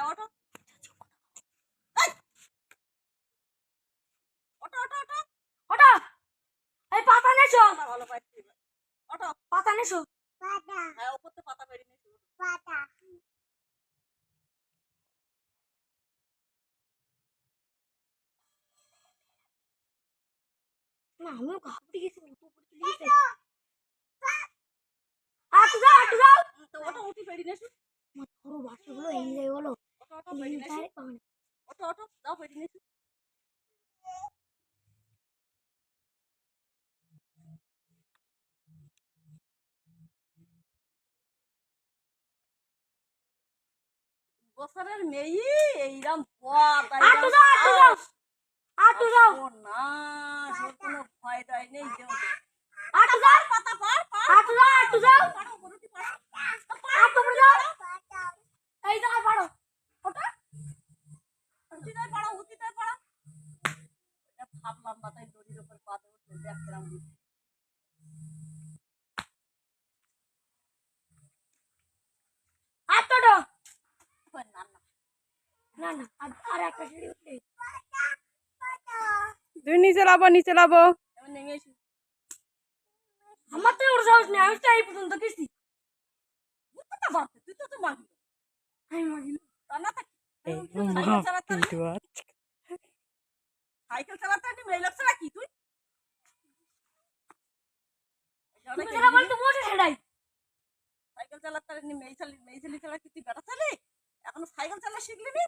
ওঠো ওঠো ওঠো ওঠো ওটা এই পাতা নেছো ভালো পাইছি ওঠো পাতা নেছো হ্যাঁ উপর তো পাতা বেরিয়ে নিয়েছো না আমিও ঘাবড়ে গেছি তো উপরে চলে গেছে হাঁটু যাও তো ওঠো উঠি বেরিয়ে নিয়েছো আমার বড় বাচ্চাগুলো এনজয় হলো ওঠো ওঠো বেরিয়ে নিয়েছো ওঠো ওঠো যাও বেরিয়ে নিয়েছো বছরের মেয়ে এইরকম হাঁটু যাও না কোনো ভয় টয় নেই কেউ হাঁটু যাও পাতা পার পার হাঁটু যাও পাড়ো গরুটি পাড়ো হাঁটু যাও এই যাও পারো ওটা উচিতায় পাড়ো উচিতায় পাড়ো এটা ভাবলাম মাথায় দড়ির উপর পা দেবো দেখ কেরাম হাঁটু না না না না আর একটা সিঁড়ি উঠে তুমি নিচে লাবো এবার নেমে এসো আমার তো ওর সাহস নেই আমি তো এই পর্যন্ত গেছি কোথা বাড়তে তুই তো মাগি আমি মাগি তা না থাকি সাইকেল চালাতে একটু মেয়ে লাগছে নাকি তুই তুমি যেটা বলতো মোটে সেটাই সাইকেল চালাতে মেয়ে ছেলে ছাড়া কি তুই বেটা চালি এখনো সাইকেল চালা শিখলি নি